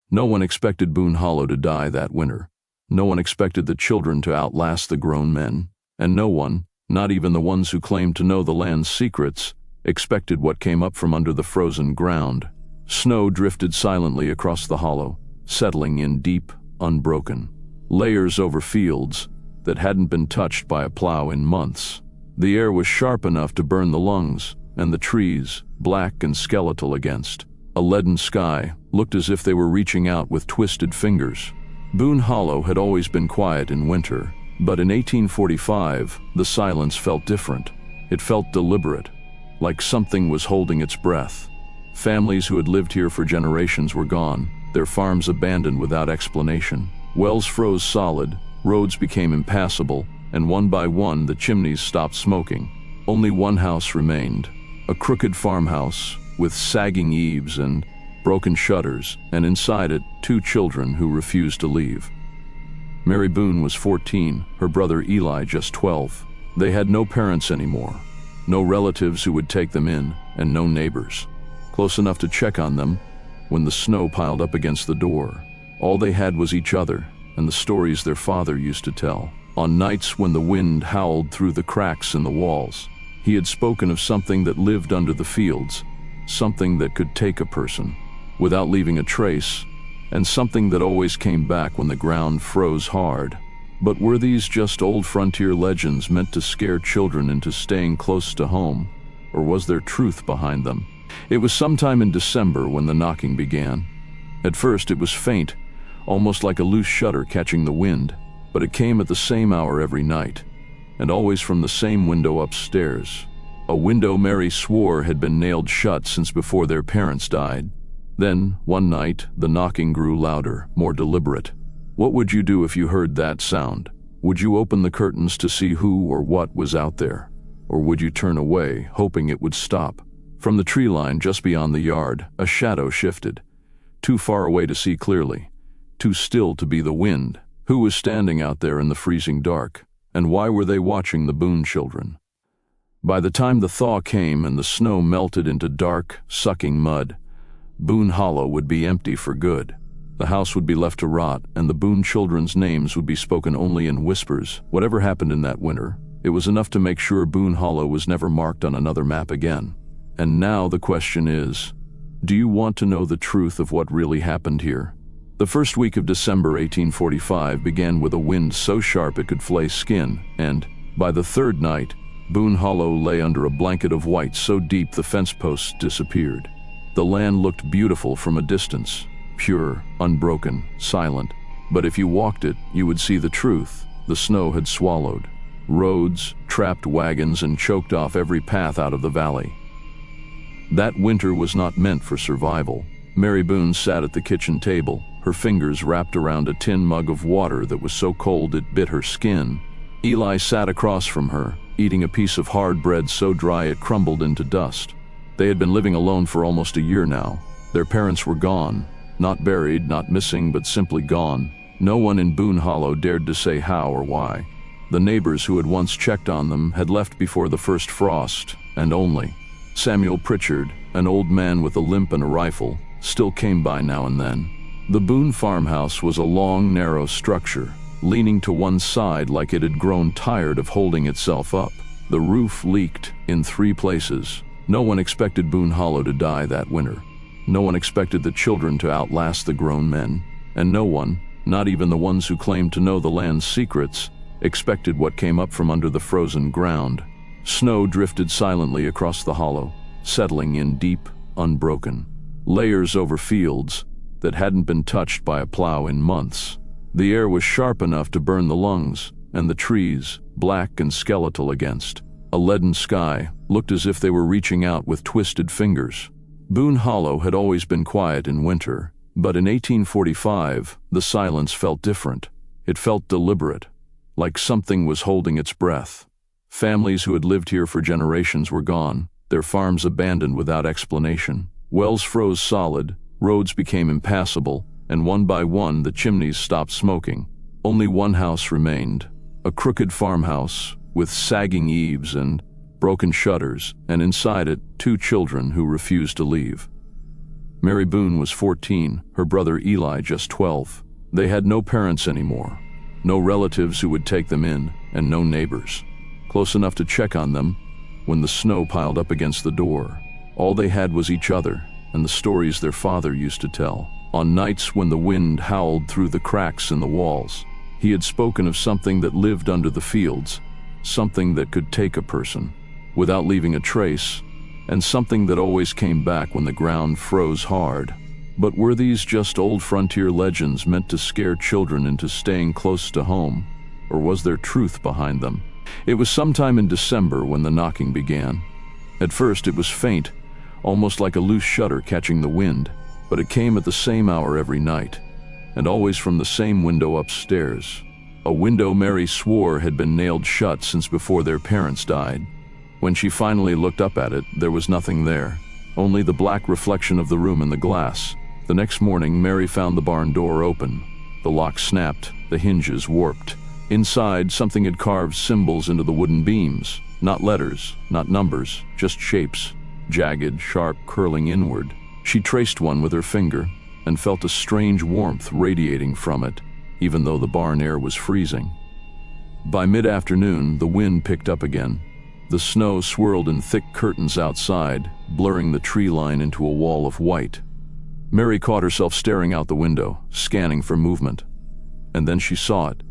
No one expected Boone Hollow to die that winter. No one expected the children to outlast the grown men. And no one, not even the ones who claimed to know the land's secrets, expected what came up from under the frozen ground. Snow drifted silently across the hollow, settling in deep, unbroken layers over fields that hadn't been touched by a plow in months. The air was sharp enough to burn the lungs, and the trees, black and skeletal against a leaden sky, looked as if they were reaching out with twisted fingers. Boone Hollow had always been quiet in winter, but in 1845, the silence felt different. It felt deliberate, like something was holding its breath. Families who had lived here for generations were gone, their farms abandoned without explanation. Wells froze solid, roads became impassable, and one by one the chimneys stopped smoking. Only one house remained, a crooked farmhouse with sagging eaves and broken shutters, and inside it 2 children who refused to leave. Mary Boone was 14, her brother Eli just 12. They had no parents anymore, no relatives who would take them in, and no neighbors close enough to check on them when the snow piled up against the door. All they had was each other and the stories their father used to tell. On nights when the wind howled through the cracks in the walls, he had spoken of something that lived under the fields, something that could take a person without leaving a trace, and something that always came back when the ground froze hard. But were these just old frontier legends meant to scare children into staying close to home, or was there truth behind them? It was sometime in December when the knocking began. At first it was faint, almost like a loose shutter catching the wind, but it came at the same hour every night, and always from the same window upstairs. A window Mary swore had been nailed shut since before their parents died. Then, one night, the knocking grew louder, more deliberate. What would you do if you heard that sound? Would you open the curtains to see who or what was out there? Or would you turn away, hoping it would stop? From the tree line just beyond the yard, a shadow shifted. Too far away to see clearly, too still to be the wind. Who was standing out there in the freezing dark? And why were they watching the Boone children? By the time the thaw came and the snow melted into dark, sucking mud, Boone Hollow would be empty for good. The house would be left to rot, and the Boone children's names would be spoken only in whispers. Whatever happened in that winter, it was enough to make sure Boone Hollow was never marked on another map again. And now the question is, do you want to know the truth of what really happened here? The first week of December 1845 began with a wind so sharp it could flay skin, and, by the third night, Boone Hollow lay under a blanket of white so deep the fence posts disappeared. The land looked beautiful from a distance, pure, unbroken, silent. But if you walked it, you would see the truth. The snow had swallowed roads, trapped wagons, and choked off every path out of the valley. That winter was not meant for survival. Mary Boone sat at the kitchen table, her fingers wrapped around a tin mug of water that was so cold it bit her skin. Eli sat across from her, eating a piece of hard bread so dry it crumbled into dust. They had been living alone for almost a year now. Their parents were gone, not buried, not missing, but simply gone. No one in Boone Hollow dared to say how or why. The neighbors who had once checked on them had left before the first frost, and only Samuel Pritchard, an old man with a limp and a rifle, still came by now and then. The Boone farmhouse was a long, narrow structure, leaning to one side like it had grown tired of holding itself up. The roof leaked in 3 places. No one expected Boone Hollow to die that winter. No one expected the children to outlast the grown men. And no one, not even the ones who claimed to know the land's secrets, expected what came up from under the frozen ground. Snow drifted silently across the hollow, settling in deep, unbroken layers over fields that hadn't been touched by a plow in months. The air was sharp enough to burn the lungs, and the trees, black and skeletal against a leaden sky, looked as if they were reaching out with twisted fingers. Boone Hollow had always been quiet in winter, but in 1845, the silence felt different. It felt deliberate, like something was holding its breath. Families who had lived here for generations were gone, their farms abandoned without explanation. Wells froze solid, roads became impassable, and one by one the chimneys stopped smoking. Only one house remained, a crooked farmhouse with sagging eaves and broken shutters, and inside it 2 children who refused to leave. Mary Boone was 14, her brother Eli just 12. They had no parents anymore, no relatives who would take them in, and no neighbors close enough to check on them when the snow piled up against the door. All they had was each other and the stories their father used to tell. On nights when the wind howled through the cracks in the walls, he had spoken of something that lived under the fields, something that could take a person without leaving a trace, and something that always came back when the ground froze hard. But were these just old frontier legends meant to scare children into staying close to home, or was there truth behind them? It was sometime in December when the knocking began. At first it was faint, almost like a loose shutter catching the wind, but it came at the same hour every night, and always from the same window upstairs. A window Mary swore had been nailed shut since before their parents died. When she finally looked up at it, there was nothing there, only the black reflection of the room in the glass. The next morning, Mary found the barn door open. The lock snapped, the hinges warped. Inside, something had carved symbols into the wooden beams. Not letters, not numbers, just shapes, jagged, sharp, curling inward. She traced one with her finger and felt a strange warmth radiating from it, even though the barn air was freezing. By mid-afternoon, the wind picked up again. The snow swirled in thick curtains outside, blurring the tree line into a wall of white. Mary caught herself staring out the window, scanning for movement. And then she saw it.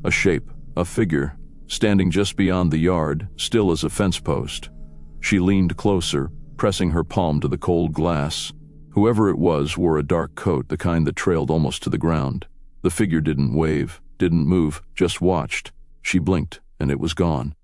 A shape, a figure, standing just beyond the yard, still as a fence post. She leaned closer, pressing her palm to the cold glass. Whoever it was wore a dark coat, the kind that trailed almost to the ground. The figure didn't wave, didn't move, just watched. She blinked, and it was gone.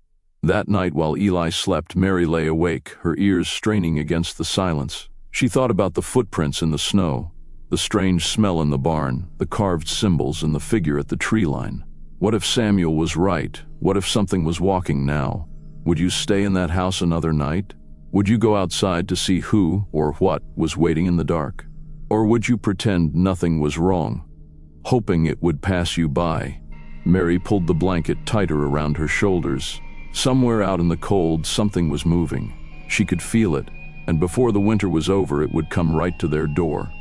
That night while Eli slept, Mary lay awake, her ears straining against the silence. She thought about the footprints in the snow, the strange smell in the barn, the carved symbols, and the figure at the tree line. What if Samuel was right? What if something was walking now? Would you stay in that house another night? Would you go outside to see who or what was waiting in the dark? Or would you pretend nothing was wrong, hoping it would pass you by? Mary pulled the blanket tighter around her shoulders. Somewhere out in the cold, something was moving. She could feel it, and before the winter was over, it would come right to their door.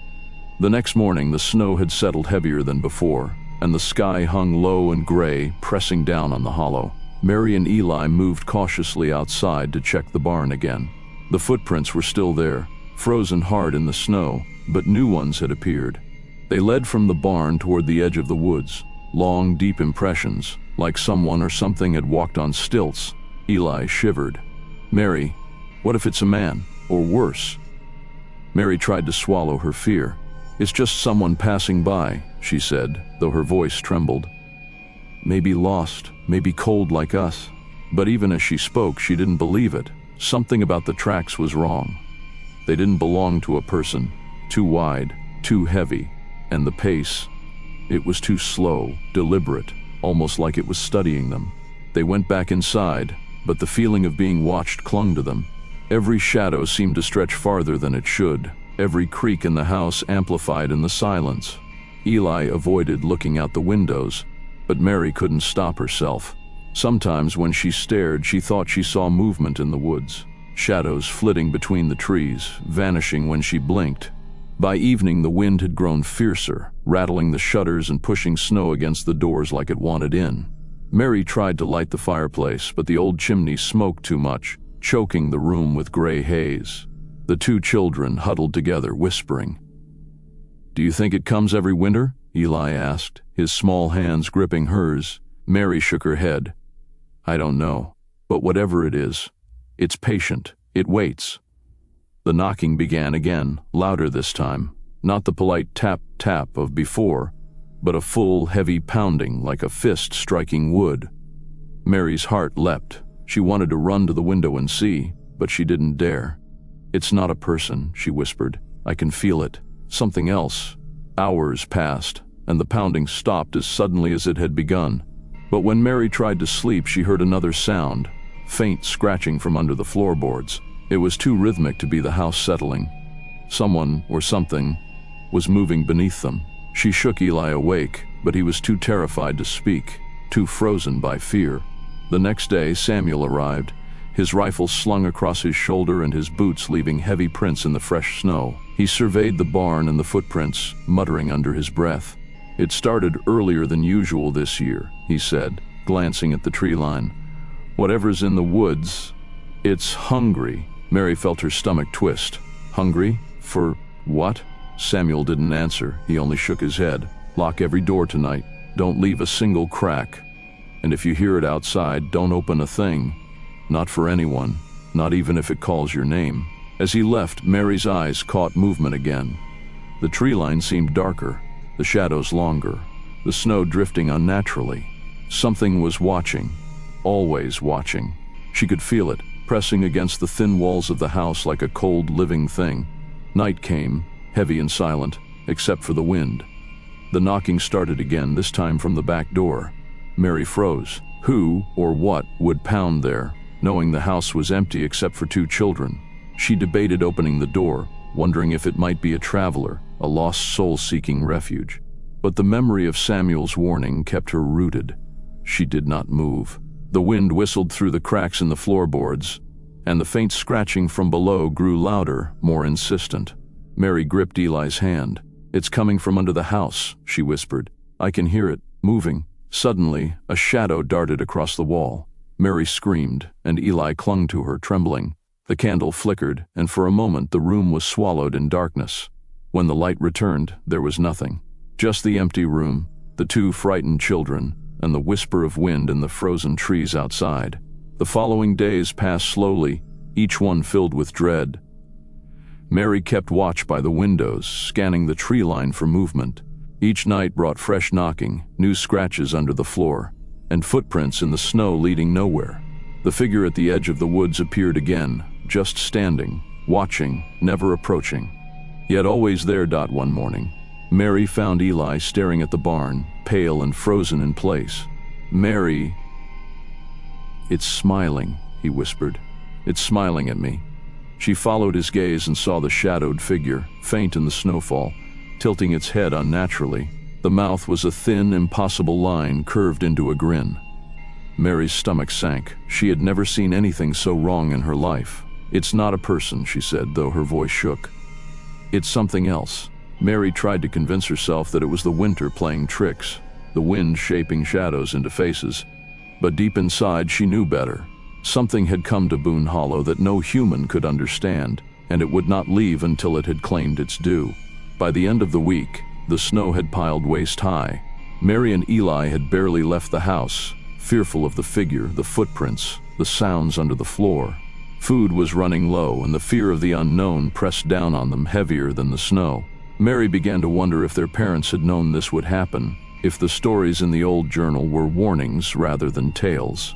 The next morning, the snow had settled heavier than before, and the sky hung low and gray, pressing down on the hollow. Mary and Eli moved cautiously outside to check the barn again. The footprints were still there, frozen hard in the snow, but new ones had appeared. They led from the barn toward the edge of the woods, long, deep impressions, like someone or something had walked on stilts. Eli shivered. Mary, what if it's a man, or worse? Mary tried to swallow her fear. It's just someone passing by, she said, though her voice trembled. Maybe lost, maybe cold like us. But even as she spoke, she didn't believe it. Something about the tracks was wrong. They didn't belong to a person. Too wide, too heavy, and the pace. It was too slow, deliberate, almost like it was studying them. They went back inside, but the feeling of being watched clung to them. Every shadow seemed to stretch farther than it should. Every creak in the house amplified in the silence. Eli avoided looking out the windows, but Mary couldn't stop herself. Sometimes when she stared, she thought she saw movement in the woods, shadows flitting between the trees, vanishing when she blinked. By evening, the wind had grown fiercer, rattling the shutters and pushing snow against the doors like it wanted in. Mary tried to light the fireplace, but the old chimney smoked too much, choking the room with gray haze. The two children huddled together, whispering. "Do you think it comes every winter?" Eli asked, his small hands gripping hers. Mary shook her head. "I don't know, but whatever it is, it's patient, it waits." The knocking began again, louder this time, not the polite tap-tap of before, but a full, heavy pounding like a fist striking wood. Mary's heart leapt. She wanted to run to the window and see, but she didn't dare. "It's not a person," she whispered. "I can feel it. Something else." Hours passed, and the pounding stopped as suddenly as it had begun. But when Mary tried to sleep, she heard another sound, faint scratching from under the floorboards. It was too rhythmic to be the house settling. Someone, or something, was moving beneath them. She shook Eli awake, but he was too terrified to speak, too frozen by fear. The next day, Samuel arrived, his rifle slung across his shoulder and his boots leaving heavy prints in the fresh snow. He surveyed the barn and the footprints, muttering under his breath. "It started earlier than usual this year," he said, glancing at the tree line. "Whatever's in the woods, it's hungry." Mary felt her stomach twist. Hungry? For what? Samuel didn't answer. He only shook his head. "Lock every door tonight. Don't leave a single crack. And if you hear it outside, don't open a thing. Not for anyone, not even if it calls your name." As he left, Mary's eyes caught movement again. The tree line seemed darker, the shadows longer, the snow drifting unnaturally. Something was watching, always watching. She could feel it, pressing against the thin walls of the house like a cold, living thing. Night came, heavy and silent, except for the wind. The knocking started again, this time from the back door. Mary froze. Who or what would pound there, knowing the house was empty except for 2 children? She debated opening the door, wondering if it might be a traveler, a lost soul seeking refuge. But the memory of Samuel's warning kept her rooted. She did not move. The wind whistled through the cracks in the floorboards, and the faint scratching from below grew louder, more insistent. Mary gripped Eli's hand. "It's coming from under the house," she whispered. "I can hear it, moving." Suddenly, a shadow darted across the wall. Mary screamed, and Eli clung to her, trembling. The candle flickered, and for a moment the room was swallowed in darkness. When the light returned, there was nothing. Just the empty room, the 2 frightened children, and the whisper of wind in the frozen trees outside. The following days passed slowly, each one filled with dread. Mary kept watch by the windows, scanning the tree line for movement. Each night brought fresh knocking, new scratches under the floor, and footprints in the snow leading nowhere. The figure at the edge of the woods appeared again, just standing, watching, never approaching. Yet always there. One morning, Mary found Eli staring at the barn, pale and frozen in place. "Mary." "It's smiling," he whispered. "It's smiling at me." She followed his gaze and saw the shadowed figure, faint in the snowfall, tilting its head unnaturally. The mouth was a thin, impossible line curved into a grin. Mary's stomach sank. She had never seen anything so wrong in her life. "It's not a person," she said, though her voice shook. "It's something else." Mary tried to convince herself that it was the winter playing tricks, the wind shaping shadows into faces. But deep inside, she knew better. Something had come to Boone Hollow that no human could understand, and it would not leave until it had claimed its due. By the end of the week, the snow had piled waist-high. Mary and Eli had barely left the house, fearful of the figure, the footprints, the sounds under the floor. Food was running low, and the fear of the unknown pressed down on them heavier than the snow. Mary began to wonder if their parents had known this would happen, if the stories in the old journal were warnings rather than tales.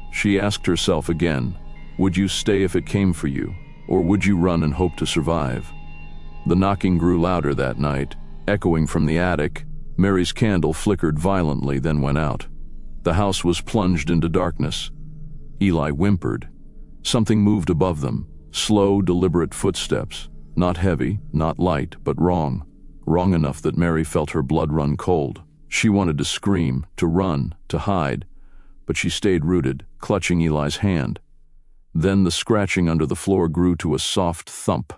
She asked herself again, would you stay if it came for you, or would you run and hope to survive? The knocking grew louder that night, echoing from the attic. Mary's candle flickered violently, then went out. The house was plunged into darkness. Eli whimpered. Something moved above them, slow, deliberate footsteps, not heavy, not light, but wrong. Wrong enough that Mary felt her blood run cold. She wanted to scream, to run, to hide, but she stayed rooted, clutching Eli's hand. Then the scratching under the floor grew to a soft thump,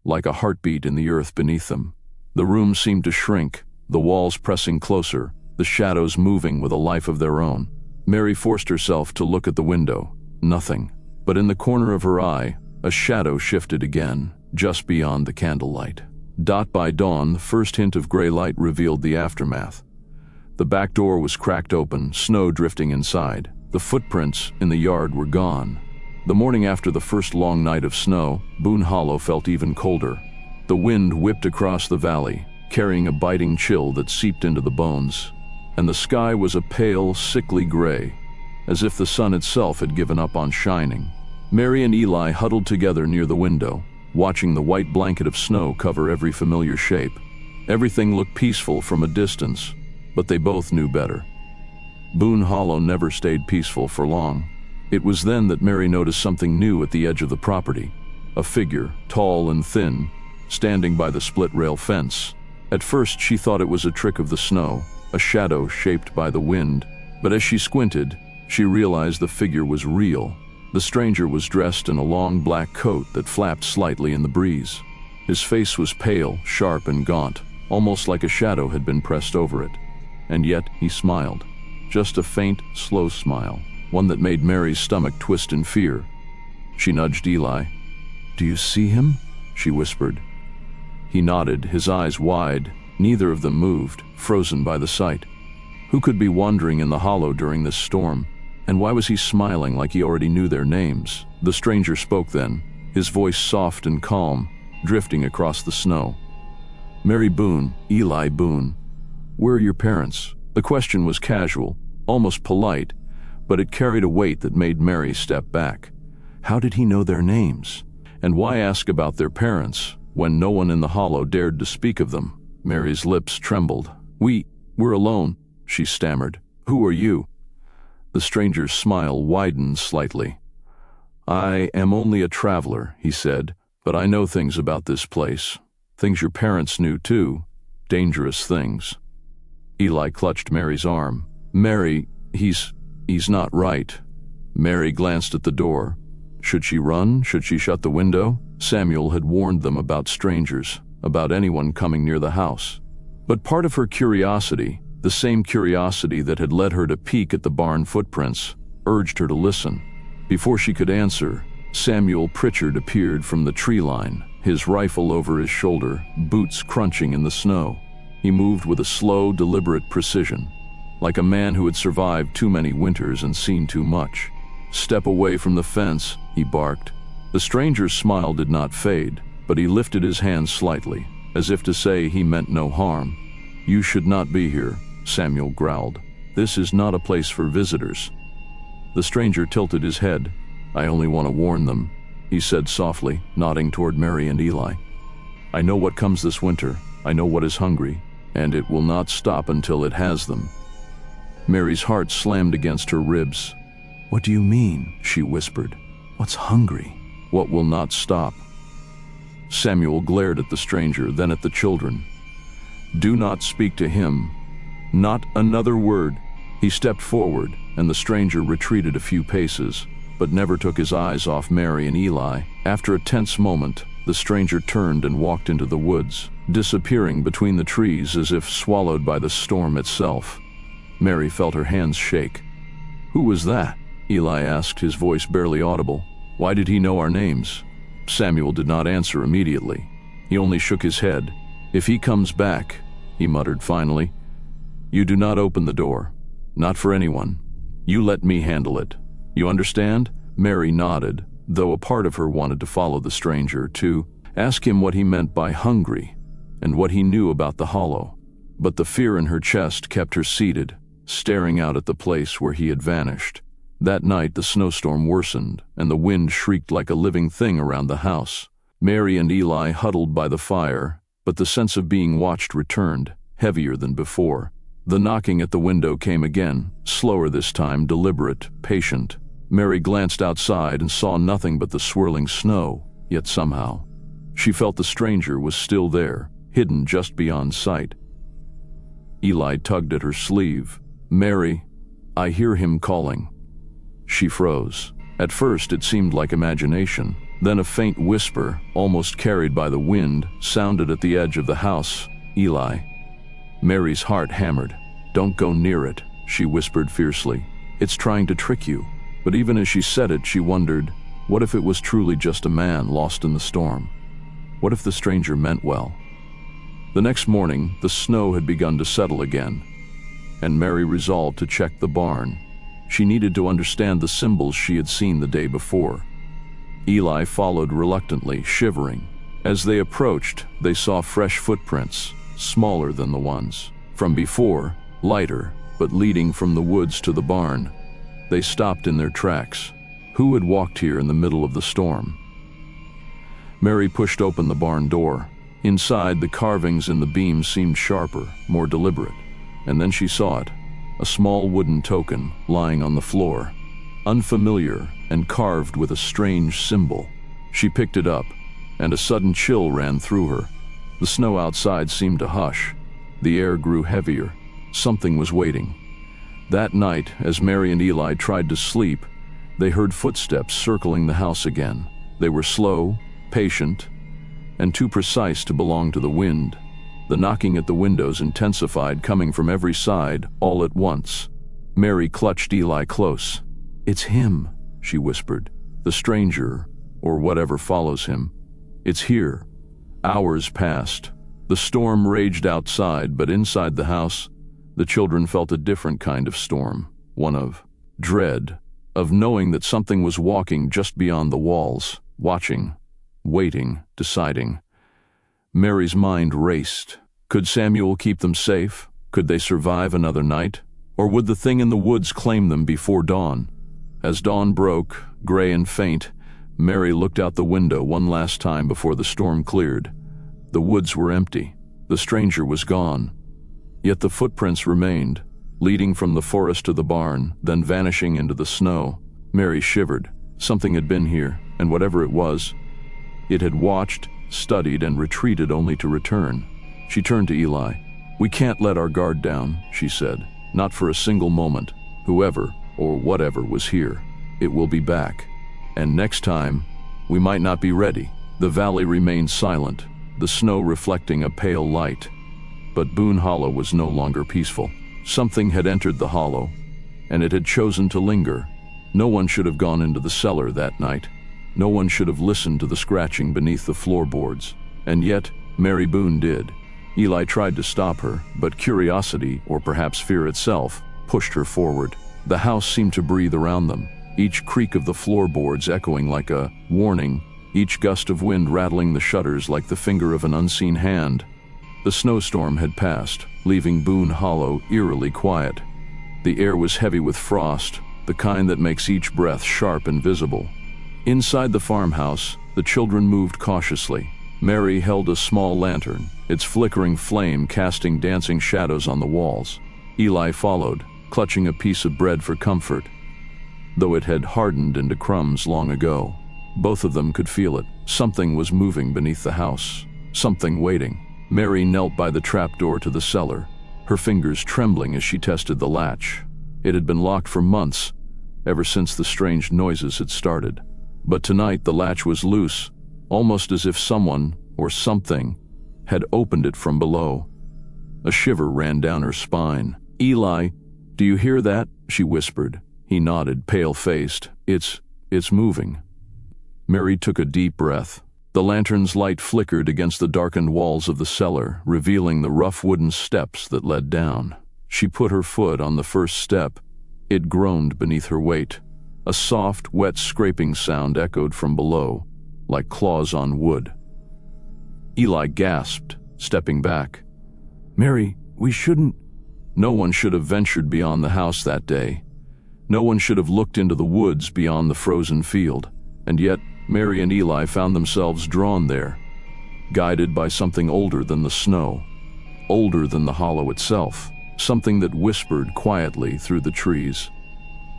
like a heartbeat in the earth beneath them. The room seemed to shrink, the walls pressing closer, the shadows moving with a life of their own. Mary forced herself to look at the window. Nothing. But in the corner of her eye, a shadow shifted again, just beyond the candlelight. By dawn, the first hint of gray light revealed the aftermath. The back door was cracked open, snow drifting inside. The footprints in the yard were gone. The morning after the first long night of snow, Boone Hollow felt even colder. The wind whipped across the valley, carrying a biting chill that seeped into the bones. And the sky was a pale, sickly gray, as if the sun itself had given up on shining. Mary and Eli huddled together near the window, watching the white blanket of snow cover every familiar shape. Everything looked peaceful from a distance, but they both knew better. Boone Hollow never stayed peaceful for long. It was then that Mary noticed something new at the edge of the property. A figure, tall and thin, standing by the split-rail fence. At first she thought it was a trick of the snow, a shadow shaped by the wind, but as she squinted, she realized the figure was real. The stranger was dressed in a long black coat that flapped slightly in the breeze. His face was pale, sharp, and gaunt, almost like a shadow had been pressed over it. And yet he smiled. Just a faint, slow smile, one that made Mary's stomach twist in fear. She nudged Eli. "Do you see him?" she whispered. He nodded, his eyes wide. Neither of them moved, frozen by the sight. Who could be wandering in the hollow during this storm? And why was he smiling like he already knew their names? The stranger spoke then, his voice soft and calm, drifting across the snow. "Mary Boone, Eli Boone. Where are your parents?" The question was casual, almost polite, but it carried a weight that made Mary step back. How did he know their names? And why ask about their parents when no one in the hollow dared to speak of them? Mary's lips trembled. We're alone," she stammered. "Who are you?" The stranger's smile widened slightly. "I am only a traveler," he said, "but I know things about this place. Things your parents knew too. Dangerous things." Eli clutched Mary's arm. "Mary, he's not right." Mary glanced at the door. Should she run? Should she shut the window? Samuel had warned them about strangers, about anyone coming near the house. But part of her curiosity, the same curiosity that had led her to peek at the barn footprints, urged her to listen. Before she could answer, Samuel Pritchard appeared from the tree line, his rifle over his shoulder, boots crunching in the snow. He moved with a slow, deliberate precision, like a man who had survived too many winters and seen too much. "Step away from the fence," he barked. The stranger's smile did not fade, but he lifted his hand slightly, as if to say he meant no harm. "You should not be here," Samuel growled. "This is not a place for visitors." The stranger tilted his head. "I only want to warn them," he said softly, nodding toward Mary and Eli. "I know what comes this winter. I know what is hungry, and it will not stop until it has them." Mary's heart slammed against her ribs. "What do you mean?" she whispered. "What's hungry? What will not stop?" Samuel glared at the stranger, then at the children. "Do not speak to him. Not another word." He stepped forward, and the stranger retreated a few paces, but never took his eyes off Mary and Eli. After a tense moment, the stranger turned and walked into the woods, disappearing between the trees as if swallowed by the storm itself. Mary felt her hands shake. "Who was that?" Eli asked, his voice barely audible. "Why did he know our names?" Samuel did not answer immediately. He only shook his head. "If he comes back," he muttered finally, "you do not open the door. Not for anyone. You let me handle it. You understand?" Mary nodded, though a part of her wanted to follow the stranger, to ask him what he meant by hungry, and what he knew about the hollow. But the fear in her chest kept her seated, staring out at the place where he had vanished. That night the snowstorm worsened, and the wind shrieked like a living thing around the house. Mary and Eli huddled by the fire, but the sense of being watched returned, heavier than before. The knocking at the window came again, slower this time, deliberate, patient. Mary glanced outside and saw nothing but the swirling snow, yet somehow she felt the stranger was still there, hidden just beyond sight. Eli tugged at her sleeve. "Mary, I hear him calling." She froze. At first it seemed like imagination. Then a faint whisper, almost carried by the wind, sounded at the edge of the house. "Eli." Mary's heart hammered. "Don't go near it," she whispered fiercely. "It's trying to trick you." But even as she said it, she wondered, what if it was truly just a man lost in the storm? What if the stranger meant well? The next morning, the snow had begun to settle again, and Mary resolved to check the barn. She needed to understand the symbols she had seen the day before. Eli followed reluctantly, shivering. As they approached, they saw fresh footprints, smaller than the ones from before, lighter, but leading from the woods to the barn. They stopped in their tracks. Who had walked here in the middle of the storm? Mary pushed open the barn door. Inside, the carvings in the beams seemed sharper, more deliberate. And then she saw it, a small wooden token lying on the floor, unfamiliar and carved with a strange symbol. She picked it up, and a sudden chill ran through her. The snow outside seemed to hush. The air grew heavier. Something was waiting. That night, as Mary and Eli tried to sleep, they heard footsteps circling the house again. They were slow, patient, and too precise to belong to the wind. The knocking at the windows intensified, coming from every side, all at once. Mary clutched Eli close. "It's him," she whispered. "The stranger, or whatever follows him. It's here." Hours passed. The storm raged outside, but inside the house, the children felt a different kind of storm, one of dread, of knowing that something was walking just beyond the walls, watching, waiting, deciding. Mary's mind raced. Could Samuel keep them safe? Could they survive another night? Or would the thing in the woods claim them before dawn? As dawn broke, gray and faint, Mary looked out the window one last time before the storm cleared. The woods were empty. The stranger was gone. Yet the footprints remained, leading from the forest to the barn, then vanishing into the snow. Mary shivered. Something had been here, and whatever it was, it had watched, studied, and retreated only to return. She turned to Eli. "We can't let our guard down," she said. "Not for a single moment. Whoever, or whatever, was here, it will be back. And next time, we might not be ready." The valley remained silent, the snow reflecting a pale light. But Boone Hollow was no longer peaceful. Something had entered the hollow, and it had chosen to linger. No one should have gone into the cellar that night. No one should have listened to the scratching beneath the floorboards. And yet, Mary Boone did. Eli tried to stop her, but curiosity, or perhaps fear itself, pushed her forward. The house seemed to breathe around them, each creak of the floorboards echoing like a warning, each gust of wind rattling the shutters like the finger of an unseen hand. The snowstorm had passed, leaving Boone Hollow eerily quiet. The air was heavy with frost, the kind that makes each breath sharp and visible. Inside the farmhouse, the children moved cautiously. Mary held a small lantern, its flickering flame casting dancing shadows on the walls. Eli followed, clutching a piece of bread for comfort, though it had hardened into crumbs long ago. Both of them could feel it. Something was moving beneath the house, something waiting. Mary knelt by the trapdoor to the cellar, her fingers trembling as she tested the latch. It had been locked for months, ever since the strange noises had started. But tonight the latch was loose, almost as if someone, or something, had opened it from below. A shiver ran down her spine. "Eli, do you hear that?" she whispered. He nodded, pale-faced. It's moving." Mary took a deep breath. The lantern's light flickered against the darkened walls of the cellar, revealing the rough wooden steps that led down. She put her foot on the first step. It groaned beneath her weight. A soft, wet scraping sound echoed from below, like claws on wood. Eli gasped, stepping back. "Mary, we shouldn't—" No one should have ventured beyond the house that day. No one should have looked into the woods beyond the frozen field. And yet, Mary and Eli found themselves drawn there, guided by something older than the snow, older than the hollow itself, something that whispered quietly through the trees.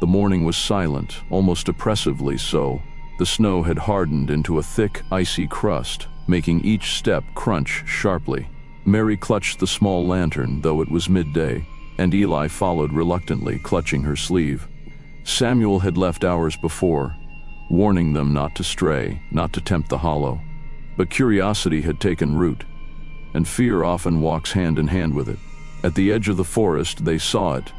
The morning was silent, almost oppressively so. The snow had hardened into a thick, icy crust, making each step crunch sharply. Mary clutched the small lantern, though it was midday, and Eli followed reluctantly, clutching her sleeve. Samuel had left hours before, warning them not to stray, not to tempt the hollow. But curiosity had taken root, and fear often walks hand in hand with it. At the edge of the forest they saw it,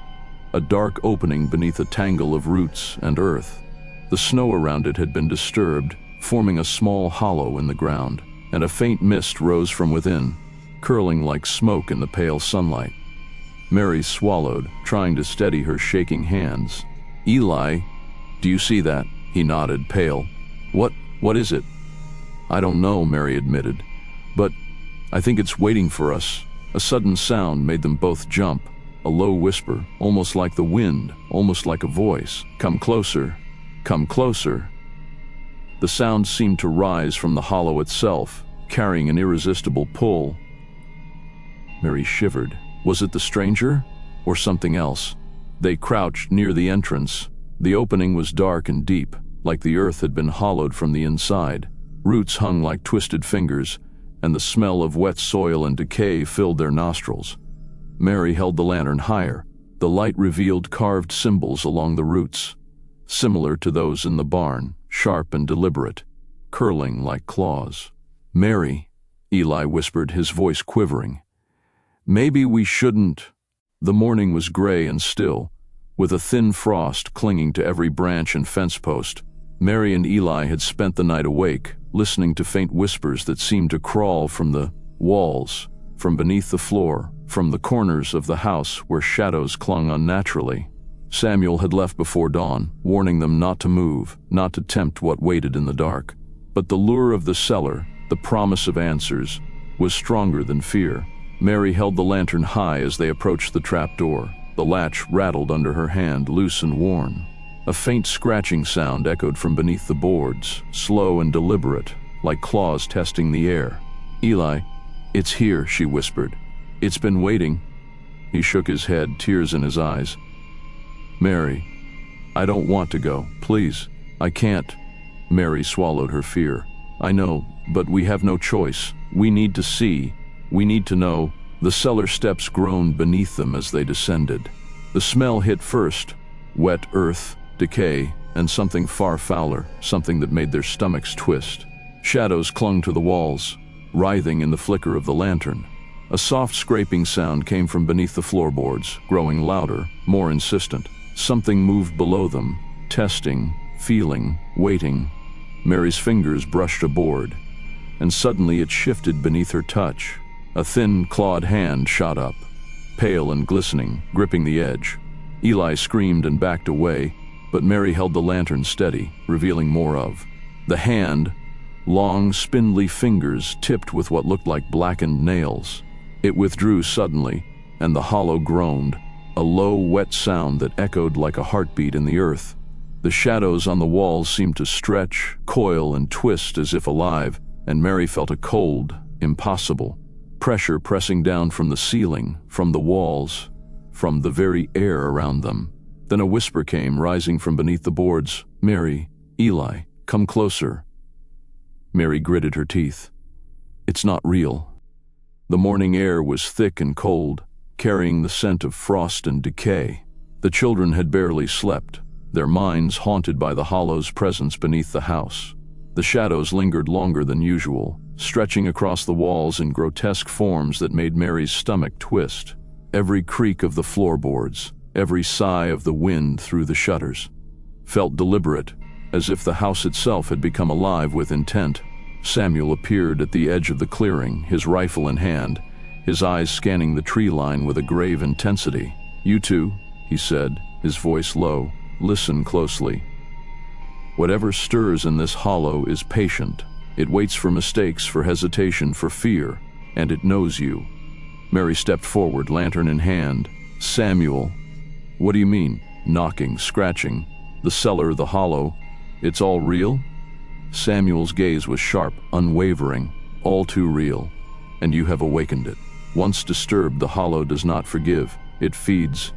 a dark opening beneath a tangle of roots and earth. The snow around it had been disturbed, forming a small hollow in the ground, and a faint mist rose from within, curling like smoke in the pale sunlight. Mary swallowed, trying to steady her shaking hands. "Eli, do you see that?" He nodded, pale. What is it?" "I don't know," Mary admitted, "but I think it's waiting for us." A sudden sound made them both jump, a low whisper, almost like the wind, almost like a voice. "Come closer, come closer." The sound seemed to rise from the hollow itself, carrying an irresistible pull. Mary shivered. Was it the stranger, or something else? They crouched near the entrance. The opening was dark and deep, like the earth had been hollowed from the inside. Roots hung like twisted fingers, and the smell of wet soil and decay filled their nostrils. Mary held the lantern higher. The light revealed carved symbols along the roots, similar to those in the barn, sharp and deliberate, curling like claws. "Mary," Eli whispered, his voice quivering. "Maybe we shouldn't." The morning was gray and still, with a thin frost clinging to every branch and fence post. Mary and Eli had spent the night awake, listening to faint whispers that seemed to crawl from the walls, from beneath the floor, from the corners of the house where shadows clung unnaturally. Samuel had left before dawn, warning them not to move, not to tempt what waited in the dark. But the lure of the cellar, the promise of answers, was stronger than fear. Mary held the lantern high as they approached the trap door. The latch rattled under her hand, loose and worn. A faint scratching sound echoed from beneath the boards, slow and deliberate, like claws testing the air. "Eli, it's here," she whispered. "It's been waiting." He shook his head, tears in his eyes. "Mary, I don't want to go. Please, I can't." Mary swallowed her fear. "I know, but we have no choice. We need to see. We need to know." The cellar steps groaned beneath them as they descended. The smell hit first, wet earth, decay, and something far fouler, something that made their stomachs twist. Shadows clung to the walls, writhing in the flicker of the lantern. A soft scraping sound came from beneath the floorboards, growing louder, more insistent. Something moved below them, testing, feeling, waiting. Mary's fingers brushed a board, and suddenly it shifted beneath her touch. A thin, clawed hand shot up, pale and glistening, gripping the edge. Eli screamed and backed away, but Mary held the lantern steady, revealing more of the hand. Long, spindly fingers tipped with what looked like blackened nails. It withdrew suddenly, and the hollow groaned, a low, wet sound that echoed like a heartbeat in the earth. The shadows on the walls seemed to stretch, coil, and twist as if alive, and Mary felt a cold, impossible pressure pressing down from the ceiling, from the walls, from the very air around them. Then a whisper came, rising from beneath the boards. "Mary, Eli, come closer." Mary gritted her teeth. "It's not real." The morning air was thick and cold, carrying the scent of frost and decay. The children had barely slept, their minds haunted by the hollow's presence beneath the house. The shadows lingered longer than usual, stretching across the walls in grotesque forms that made Mary's stomach twist. Every creak of the floorboards, every sigh of the wind through the shutters, felt deliberate, as if the house itself had become alive with intent. Samuel appeared at the edge of the clearing, his rifle in hand, his eyes scanning the tree line with a grave intensity. "You two," he said, his voice low, "listen closely. Whatever stirs in this hollow is patient. It waits for mistakes, for hesitation, for fear, and it knows you." Mary stepped forward, lantern in hand. "Samuel, what do you mean? Knocking, scratching, the cellar, the hollow, it's all real?" Samuel's gaze was sharp, unwavering, all too real. "And you have awakened it. Once disturbed, the hollow does not forgive. It feeds,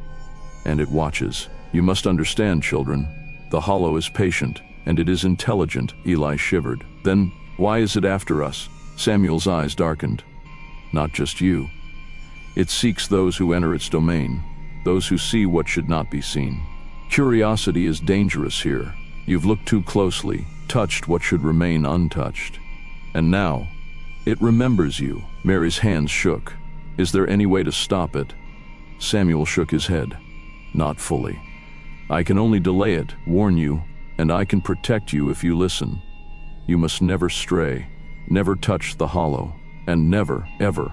and it watches. You must understand, children. The hollow is patient, and it is intelligent." Eli shivered. "Then why is it after us?" Samuel's eyes darkened. "Not just you. It seeks those who enter its domain, those who see what should not be seen. Curiosity is dangerous here. You've looked too closely, touched what should remain untouched. And now, it remembers you." Mary's hands shook. "Is there any way to stop it?" Samuel shook his head. "Not fully. I can only delay it, warn you, and I can protect you if you listen. You must never stray, never touch the hollow, and never, ever,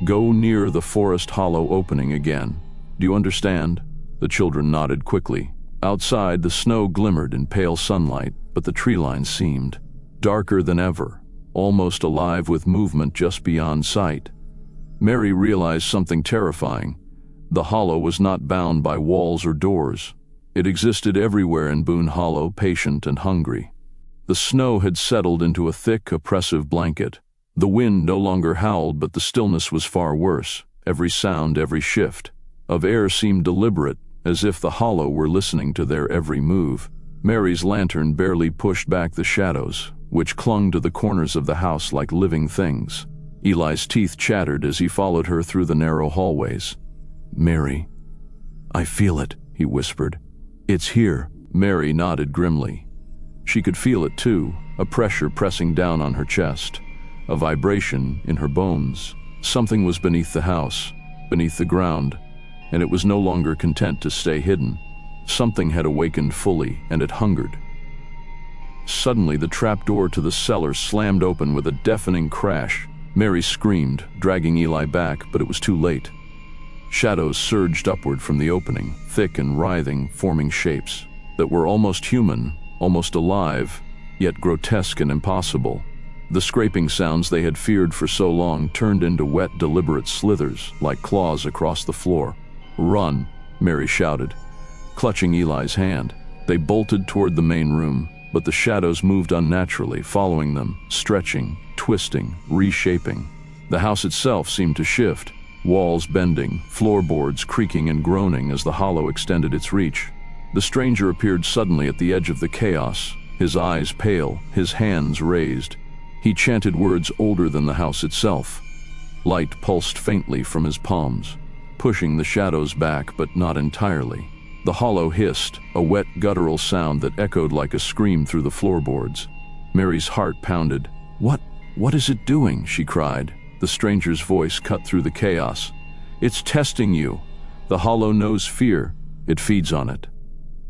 go near the forest hollow opening again. Do you understand?" The children nodded quickly. Outside, the snow glimmered in pale sunlight, but the tree line seemed darker than ever, almost alive with movement just beyond sight. Mary realized something terrifying. The hollow was not bound by walls or doors. It existed everywhere in Boone Hollow, patient and hungry. The snow had settled into a thick, oppressive blanket. The wind no longer howled, but the stillness was far worse. Every sound, every shift of air seemed deliberate, as if the hollow were listening to their every move. Mary's lantern barely pushed back the shadows, which clung to the corners of the house like living things. Eli's teeth chattered as he followed her through the narrow hallways. "Mary, I feel it," he whispered. "It's here." Mary nodded grimly. She could feel it too, a pressure pressing down on her chest, a vibration in her bones. Something was beneath the house, beneath the ground, and it was no longer content to stay hidden. Something had awakened fully, and it hungered. Suddenly, the trapdoor to the cellar slammed open with a deafening crash. Mary screamed, dragging Eli back, but it was too late. Shadows surged upward from the opening, thick and writhing, forming shapes that were almost human, almost alive, yet grotesque and impossible. The scraping sounds they had feared for so long turned into wet, deliberate slithers, like claws across the floor. "Run!" Mary shouted, clutching Eli's hand. They bolted toward the main room, but the shadows moved unnaturally, following them, stretching, twisting, reshaping. The house itself seemed to shift, walls bending, floorboards creaking and groaning as the hollow extended its reach. The stranger appeared suddenly at the edge of the chaos, his eyes pale, his hands raised. He chanted words older than the house itself. Light pulsed faintly from his palms, pushing the shadows back, but not entirely. The hollow hissed, a wet, guttural sound that echoed like a scream through the floorboards. Mary's heart pounded. What is it doing?" she cried. The stranger's voice cut through the chaos. "It's testing you. The hollow knows fear. It feeds on it.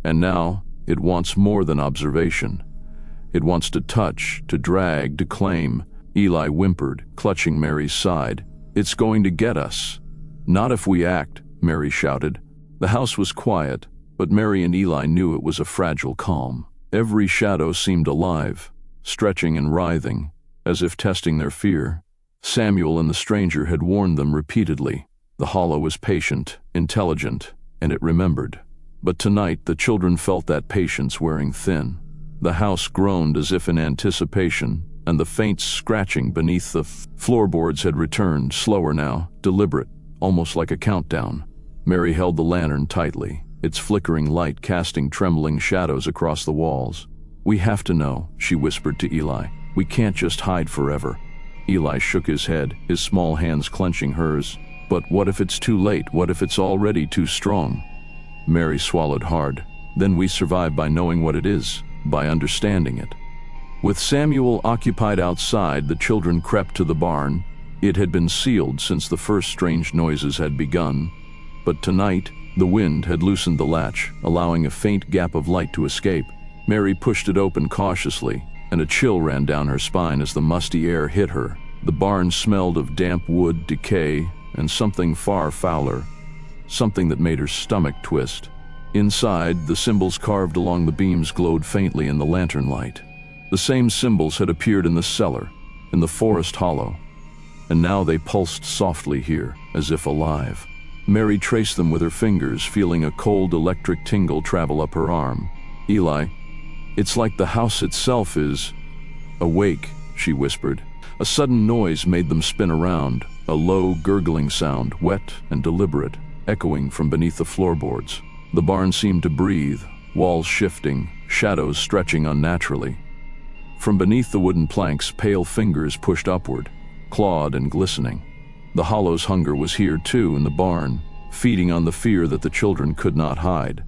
And now, it wants more than observation. It wants to touch, to drag, to claim." Eli whimpered, clutching Mary's side. "It's going to get us." "Not if we act," Mary shouted. The house was quiet, but Mary and Eli knew it was a fragile calm. Every shadow seemed alive, stretching and writhing, as if testing their fear. Samuel and the stranger had warned them repeatedly. The hollow was patient, intelligent, and it remembered. But tonight the children felt that patience wearing thin. The house groaned as if in anticipation, and the faint scratching beneath the floorboards had returned, slower now, deliberate, almost like a countdown. Mary held the lantern tightly, its flickering light casting trembling shadows across the walls. "We have to know," she whispered to Eli. "We can't just hide forever." Eli shook his head, his small hands clenching hers. "But what if it's too late? What if it's already too strong?" Mary swallowed hard. "Then we survive by knowing what it is, by understanding it." With Samuel occupied outside, the children crept to the barn. It had been sealed since the first strange noises had begun. But tonight, the wind had loosened the latch, allowing a faint gap of light to escape. Mary pushed it open cautiously, and a chill ran down her spine as the musty air hit her. The barn smelled of damp wood, decay, and something far fouler, something that made her stomach twist. Inside, the symbols carved along the beams glowed faintly in the lantern light. The same symbols had appeared in the cellar, in the forest hollow, and now they pulsed softly here, as if alive. Mary traced them with her fingers, feeling a cold electric tingle travel up her arm. "Eli, it's like the house itself is awake," she whispered. A sudden noise made them spin around, a low, gurgling sound, wet and deliberate, echoing from beneath the floorboards. The barn seemed to breathe, walls shifting, shadows stretching unnaturally. From beneath the wooden planks, pale fingers pushed upward, clawed and glistening. The hollow's hunger was here too, in the barn, feeding on the fear that the children could not hide.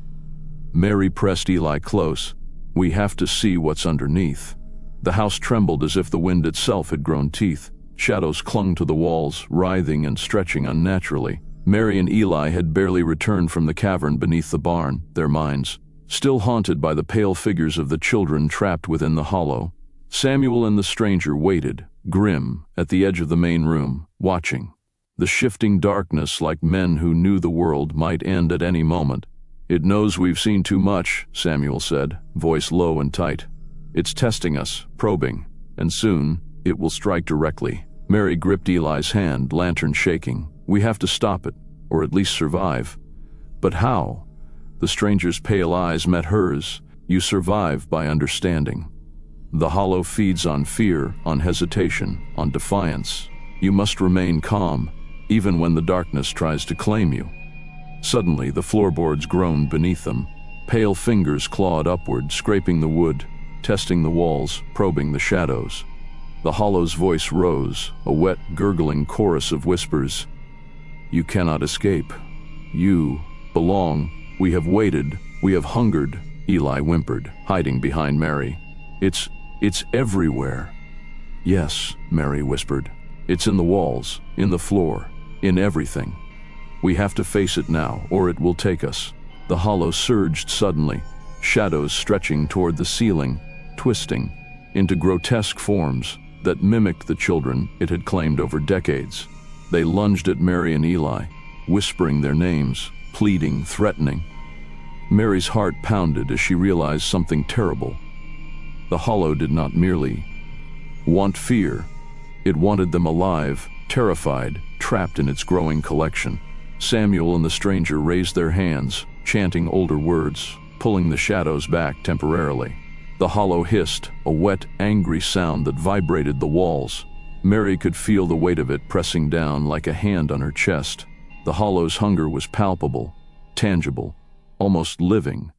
Mary pressed Eli close. "We have to see what's underneath." The house trembled as if the wind itself had grown teeth. Shadows clung to the walls, writhing and stretching unnaturally. Mary and Eli had barely returned from the cavern beneath the barn, their minds still haunted by the pale figures of the children trapped within the hollow. Samuel and the stranger waited, grim, at the edge of the main room, watching. The shifting darkness, like men who knew the world might end at any moment. "It knows we've seen too much," Samuel said, voice low and tight. "It's testing us, probing, and soon it will strike directly." Mary gripped Eli's hand, lantern shaking. "We have to stop it, or at least survive." "But how?" The stranger's pale eyes met hers. "You survive by understanding. The hollow feeds on fear, on hesitation, on defiance. You must remain calm, even when the darkness tries to claim you." Suddenly, the floorboards groaned beneath them. Pale fingers clawed upward, scraping the wood, testing the walls, probing the shadows. The hollow's voice rose, a wet, gurgling chorus of whispers. "You cannot escape. You belong. We have waited. We have hungered," Eli whimpered, hiding behind Mary. It's everywhere." "Yes," Mary whispered. "It's in the walls, in the floor, in everything. We have to face it now, or it will take us." The hollow surged suddenly, shadows stretching toward the ceiling, twisting into grotesque forms that mimicked the children it had claimed over decades. They lunged at Mary and Eli, whispering their names, pleading, threatening. Mary's heart pounded as she realized something terrible. The hollow did not merely want fear. It wanted them alive, terrified, trapped in its growing collection. Samuel and the stranger raised their hands, chanting older words, pulling the shadows back temporarily. The hollow hissed, a wet, angry sound that vibrated the walls. Mary could feel the weight of it pressing down like a hand on her chest. The hollow's hunger was palpable, tangible, almost living.